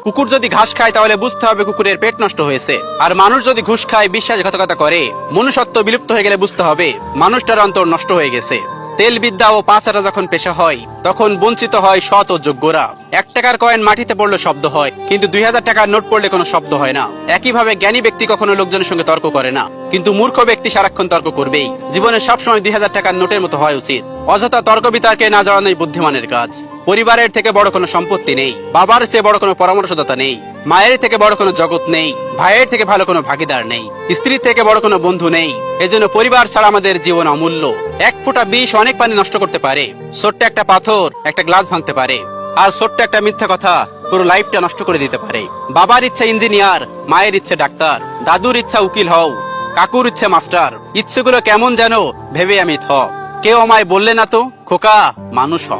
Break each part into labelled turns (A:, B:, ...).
A: কুকুর যদি ঘাস খায় তাহলে বুঝতে হবে কুকুরের পেট নষ্ট হয়েছে, আর মানুষ যদি ঘুষ খায়, বিশ্বাসঘাতকতা করে, মনুষ্যত্ব বিলুপ্ত হয়ে গেলে বুঝতে হবে মানুষটার অন্তর নষ্ট হয়ে গেছে। তেল বিদ্যা ও পাচারা যখন পেশা হয় তখন বঞ্চিত হয় সৎ ও যোগ্যরা। 1 টাকার কয়েন মাটিতে পড়লে শব্দ হয়, কিন্তু 2000 টাকার নোট পড়লে কোনো শব্দ হয় না। একইভাবে জ্ঞানী ব্যক্তি কখনো লোকজনের সঙ্গে তর্ক করে না, কিন্তু মূর্খ ব্যক্তি সারাক্ষণ তর্ক করবেই। জীবনে সবসময় 2000 টাকার নোটের মতো হওয়া উচিত। অযথা তর্ক বিতর্কে না জড়ানোই বুদ্ধিমানের কাজ। পরিবারের থেকে বড় কোনো সম্পত্তি নেই, বাবার চেয়ে বড় কোনো পরামর্শদাতা নেই, মায়ের থেকে বড় কোনো জগৎ নেই, ভাইয়ের থেকে ভালো কোনো ভাগিদার নেই, স্ত্রীর থেকে বড় কোনো বন্ধু নেই। এজন্য পরিবার ছাড়া আমাদের জীবন অমূল্য। 1 ফোঁটা বিষ অনেক পানি নষ্ট করতে পারে। ছোট্ট একটা পাথর একটা গ্লাস ভাঙতে পারে, আর ছোট্ট একটা মিথ্যা কথা পুরো লাইফটা নষ্ট করে দিতে পারে। বাবার ইচ্ছা ইঞ্জিনিয়ার, মায়ের ইচ্ছে ডাক্তার, দাদুর ইচ্ছা উকিল হও, কাকুর ইচ্ছে মাস্টার। ইচ্ছেগুলো কেমন যেন ভেবে আমি কেউ আমায় বললে না তো, খোকা মানুষ হ।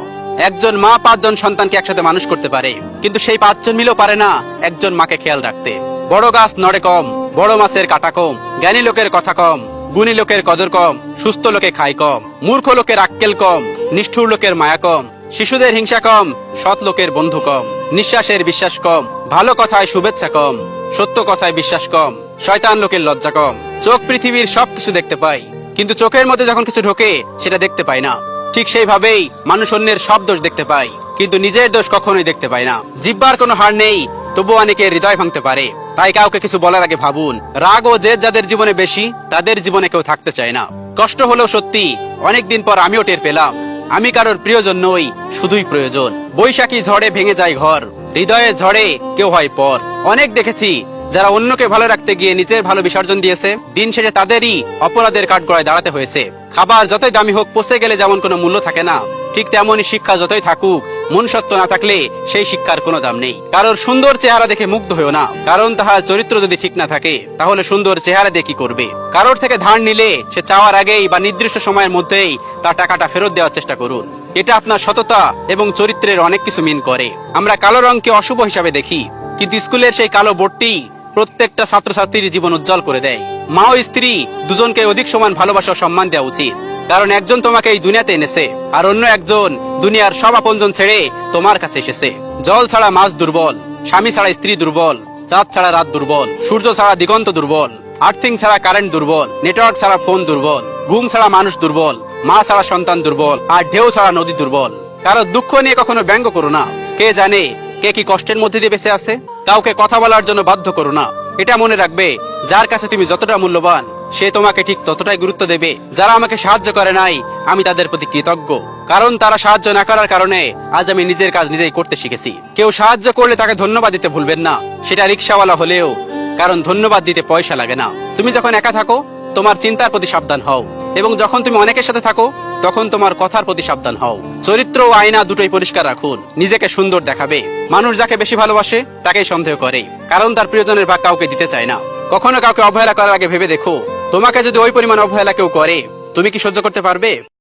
A: একজন মা 5 জন সন্তানকে একসাথে মানুষ করতে পারে, কিন্তু সেই 5 জন মিলেও পারে না একজন মাকে খেয়াল রাখতে। বড় গাছ নড়ে কম, বড় মাছের কাটা কম, জ্ঞানী লোকের কথা কম, গুণী লোকের কদর কম, সুস্থ লোকে খায় কম, মূর্খ লোকের আক্কেল কম, নিষ্ঠুর লোকের মায়া কম, শিশুদের হিংসা কম, সৎ লোকের বন্ধু কম, নিঃশ্বাসের বিশ্বাস কম, ভালো কথায় শুভেচ্ছা কম, সত্য কথায় বিশ্বাস কম, শয়তান লোকের লজ্জা কম। চোখ পৃথিবীর সবকিছু দেখতে পায়, কিন্তু চোখের মধ্যে যখন কিছু ঢোকে সেটা দেখতে পায় না। ঠিক সেইভাবেই মানুষ অন্যের সব দোষ দেখতে পায়, কিন্তু নিজের দোষ কখনোই দেখতে পায় না। জিহ্বার কোনো হার নেই, তবু অনেকে হৃদয় ভাঙতে পারে। তাই কাউকে কিছু বলার আগে ভাবুন। রাগ ও জেদ যাদের জীবনে বেশি, তাদের জীবনে কেউ থাকতে চায় না। কষ্ট হলেও সত্যি, অনেকদিন পর আমিও টের পেলাম আমি কারোর প্রিয়জন নই, শুধুই প্রয়োজন। বৈশাখী ঝড়ে ভেঙে যায় ঘর, হৃদয়ে ঝড়ে কেউ হয় পর। অনেক দেখেছি যারা অন্যকে ভালো রাখতে গিয়ে নিজের ভালো বিসর্জন দিয়েছে, দিন শেষে তাদেরই অপরাধের কাঠগড়ায় দাঁড়াতে হয়েছে। খাবার যতই দামি হোক, পচে গেলে যেমন কোনো মূল্য থাকে না, ঠিক তেমনই শিক্ষা যতই থাকুক, মনুষ্যত্ব না থাকলে সেই শিক্ষার কোনো দাম নেই। কারোর সুন্দর চেহারা দেখে মুগ্ধ হয়েও না, কারণ তাহার চরিত্র যদি ঠিক না থাকে তাহলে সুন্দর চেহারা দিয়ে কি করবে। কারোর থেকে ধার নিলে সে চাওয়ার আগেই বা নির্দিষ্ট সময়ের মধ্যেই তার টাকাটা ফেরত দেওয়ার চেষ্টা করুন। এটা আপনার সততা এবং চরিত্রের অনেক কিছু মিন করে। আমরা কালো রঙকে অশুভ হিসাবে দেখি, কিন্তু স্কুলের সেই কালো বোর্ডটি প্রত্যেকটা ছাত্রছাত্রীর জীবন উজ্জ্বল করে দেয়। মা ও স্ত্রী দুজনকে অধিক সমান ভালোবাসা ও সম্মান দেওয়া উচিত, কারণ একজন তোমাকে এই দুনিয়াতে এনেছে, আর অন্য একজন দুনিয়ার সব আপনজন ছেড়ে তোমার কাছে এসেছে। জল ছাড়া মাছ দুর্বল, স্বামী ছাড়া স্ত্রী দুর্বল, চাঁদ ছাড়া রাত দুর্বল, সূর্য ছাড়া দিগন্ত দুর্বল, আর্থিং ছাড়া কারেন্ট দুর্বল, নেটওয়ার্ক ছাড়া ফোন দুর্বল, ঘুম ছাড়া মানুষ দুর্বল, মা ছাড়া সন্তান দুর্বল, আর ঢেউ ছাড়া নদী দুর্বল। কারো দুঃখ নিয়ে কখনো ব্যঙ্গ করো না, কে জানে কে কি কষ্টের মধ্যে দিয়ে বেঁচে আছে। কাউকে কথা বলার জন্য বাধ্য করো না। এটা মনে রাখবে, যার কাছে তুমি যতটা মূল্যবান, সে তোমাকে ঠিক ততটাই গুরুত্ব দেবে। যারা আমাকে সাহায্য করে নাই, আমি তাদের প্রতি কৃতজ্ঞ, কারণ তারা সাহায্য না করার কারণে আজ আমি নিজের কাজ নিজেই করতে শিখেছি। কেউ সাহায্য করলে তাকে ধন্যবাদ দিতে ভুলবেন না, সেটা রিক্সাওয়ালা হলেও, কারণ ধন্যবাদ দিতে পয়সা লাগে না। তুমি যখন একা থাকো, তোমার চিন্তার প্রতি সাবধান হও, এবং যখন তুমি অনেকের সাথে থাকো, তখন তোমার কথার প্রতি সাবধান হও। চরিত্র ও আয়না দুটোই পরিষ্কার রাখুন। নিজেকে সুন্দর দেখাবে। মানুষ যাকে বেশি ভালোবাসে তাকেই সন্দেহ করে, কারণ তার প্রিয়জনের ভাগ কাউকে দিতে চায় না। কখনো কাউকে অবহেলা করার আগে ভেবে দেখো, তোমাকে যদি ওই পরিমাণ অবহেলা কেউ করে, তুমি কি সহ্য করতে পারবে?